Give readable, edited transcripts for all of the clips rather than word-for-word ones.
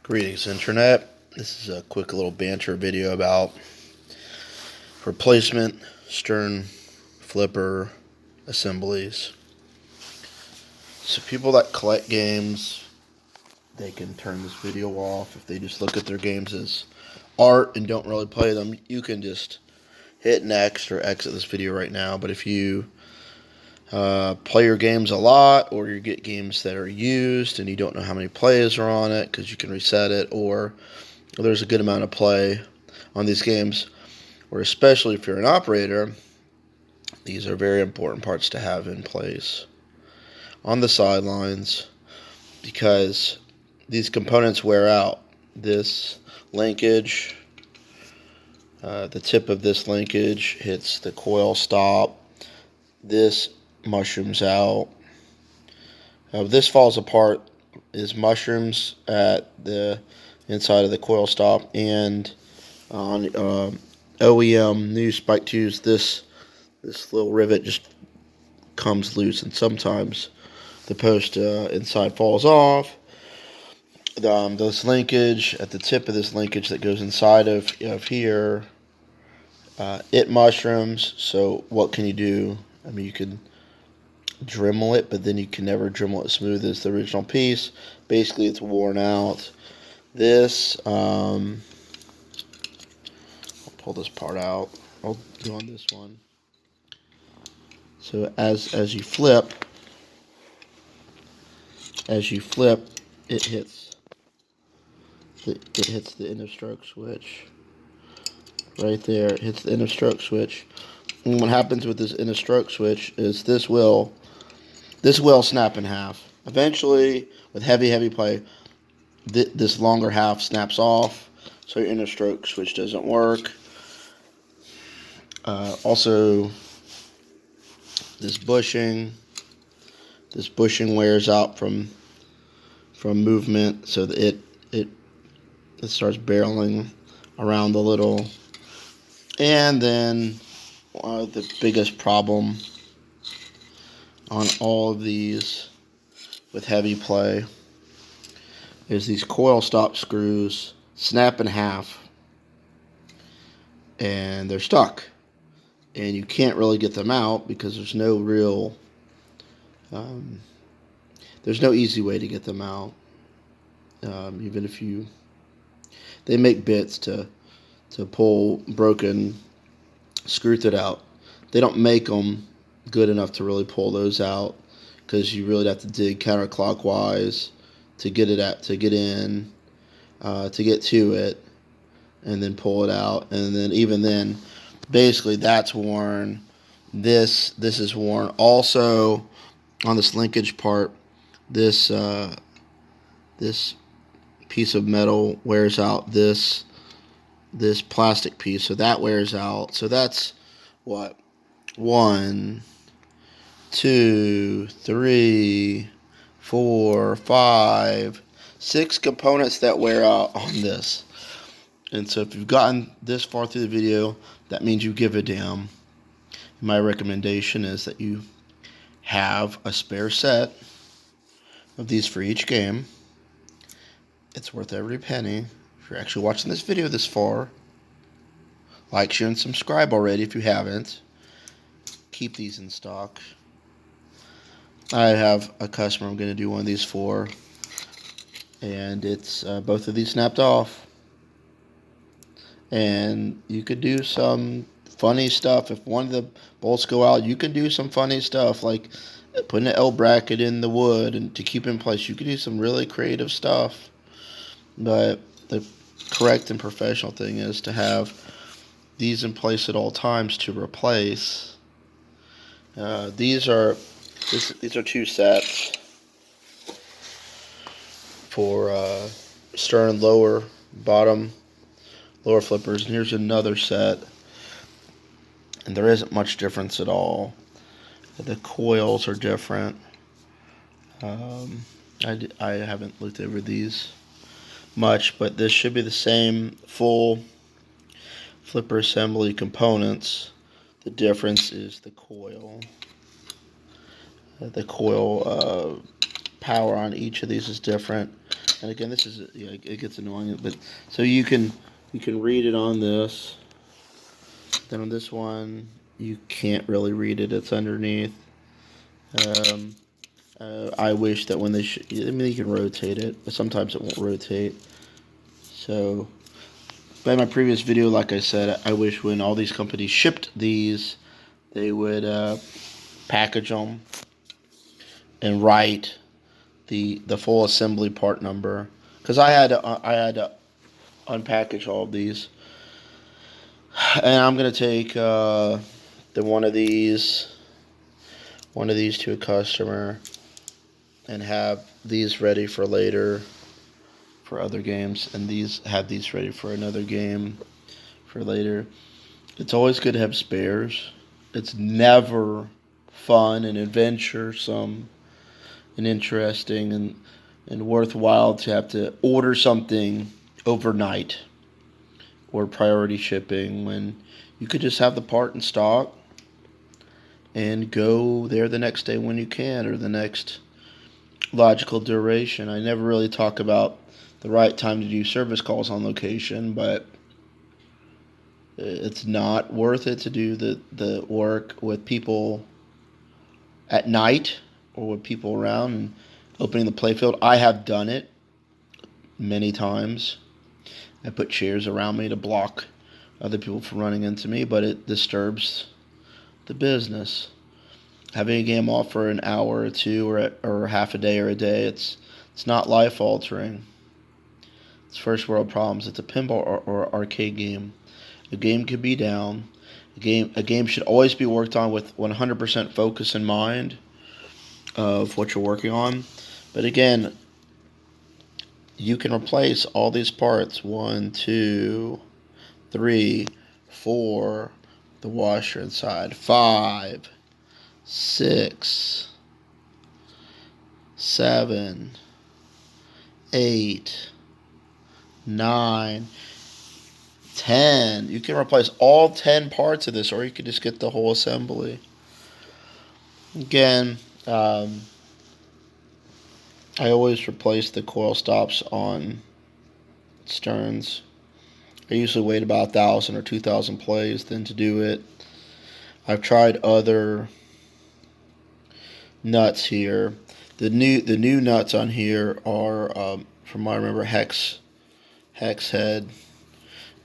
Greetings, Internet. This is a quick little banter video about replacement stern flipper assemblies. So people that collect games, they can turn this video off. If they just look at their games as art and don't really play them, you can just hit next or exit this video right now. But if you play your games a lot, or you get games that are used and you don't know how many plays are on it because you can reset it, or there's a good amount of play on these games, or especially if you're an operator, these are very important parts to have in place on the sidelines, because these components wear out. This linkage, the tip of this linkage hits the coil stop. This mushrooms out. This falls apart is mushrooms at the inside of the coil stop, and on OEM new spike tubes, this little rivet just comes loose, and sometimes the post inside falls off. This linkage at the tip of this linkage that goes inside of here, it mushrooms. So what can you do? I mean, you can Dremel it, but then you can never Dremel it smooth as the original piece. Basically, it's worn out. This, I'll pull this part out. I'll go on this one. So as you flip, it hits the end of stroke switch. Right there, it hits the end of stroke switch. And what happens with this end of stroke switch is this will snap in half. Eventually, with heavy play, this longer half snaps off, so your inner stroke switch doesn't work. Also, this bushing wears out from movement, so that it starts barreling around a little. And then the biggest problem on all of these with heavy play is these coil stop screws snap in half and they're stuck, and you can't really get them out because there's no real there's no easy way to get them out. Even if they make bits to pull broken screw thread out, they don't make them good enough to really pull those out, because you really have to dig counterclockwise to get in, to get to it, and then pull it out. And then even then, basically that's worn. This is worn. Also, on this linkage part, this piece of metal wears out this plastic piece, so that wears out. So that's what, 1, 2, 3, 4, 5, 6 components that wear out on this. And so if you've gotten this far through the video, that means you give a damn. My recommendation is that you have a spare set of these for each game. It's worth every penny. If you're actually watching this video this far, like, share, and subscribe already if you haven't. Keep these in stock. I have a customer I'm going to do one of these for, and it's both of these snapped off. And you could do some funny stuff. If one of the bolts go out, you can do some funny stuff, like putting an L bracket in the wood and to keep it in place. You could do some really creative stuff. But the correct and professional thing is to have these in place at all times to replace. These are 2 sets for stern lower flippers, and here's another set, and there isn't much difference at all. The coils are different. I haven't looked over these much, but this should be the same full flipper assembly components. The difference is the coil power on each of these is different. And again, this is, yeah, it gets annoying, but so you can read it on this. Then on this one, you can't really read it. It's underneath. I wish that when they I mean, you can rotate it, but sometimes it won't rotate. So, by my previous video, like I said, I wish when all these companies shipped these, they would package them and write the full assembly part number. Because I had to unpackage all of these, and I'm gonna take one of these to a customer and have these ready for later for other games, and have these ready for another game for later. It's always good to have spares. It's never fun and adventuresome and interesting and worthwhile to have to order something overnight or priority shipping when you could just have the part in stock and go there the next day when you can, or the next logical duration. I never really talk about the right time to do service calls on location, but it's not worth it to do the work with people at night or with people around and opening the playfield. I have done it many times. I put chairs around me to block other people from running into me, but it disturbs the business. Having a game off for an hour or two, or half a day or a day, it's not life altering. It's first world problems. It's a pinball or arcade game. A game could be down. A game should always be worked on with 100% focus in mind of what you're working on. But again, you can replace all these parts. 1, 2, 3, 4. The washer inside. 5, 6, 7, 8, 9, 10. You can replace all 10 parts of this, or you can just get the whole assembly. Again, I always replace the coil stops on sterns. I usually wait about 1,000 or 2,000 plays then to do it. I've tried other nuts here. The new nuts on here are, from what I remember, hex head,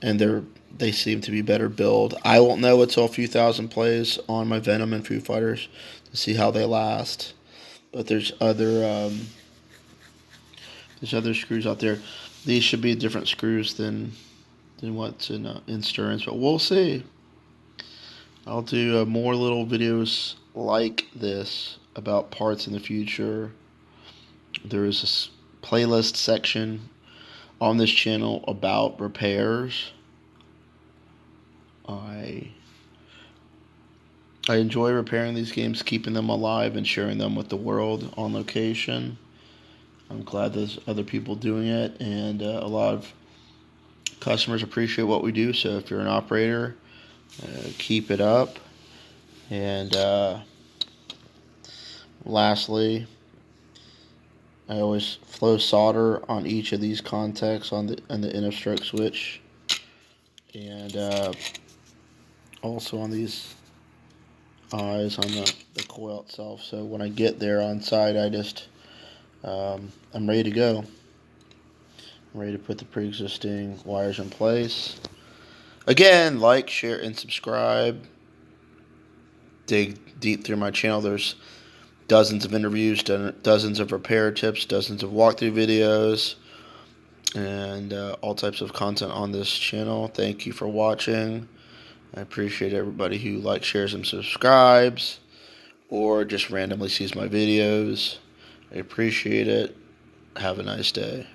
and they seem to be better build. I won't know until a few thousand plays on my Venom and Foo Fighters to see how they last. But there's other screws out there. These should be different screws than what's in Stearns, but we'll see. I'll do more little videos like this about parts in the future. There is a playlist section on this channel about repairs. I enjoy repairing these games, keeping them alive, and sharing them with the world on location. I'm glad there's other people doing it, and a lot of customers appreciate what we do. So if you're an operator, keep it up. And lastly, I always flow solder on each of these contacts on the NF stroke switch, and also on these eyes on the coil itself. So when I get there on site, I just I'm ready to go. I'm ready to put the pre-existing wires in place. Again, like, share, and subscribe. Dig deep through my channel. There's dozens of interviews, dozens of repair tips, dozens of walkthrough videos, and all types of content on this channel. Thank you for watching. I appreciate everybody who likes, shares, and subscribes, or just randomly sees my videos. I appreciate it. Have a nice day.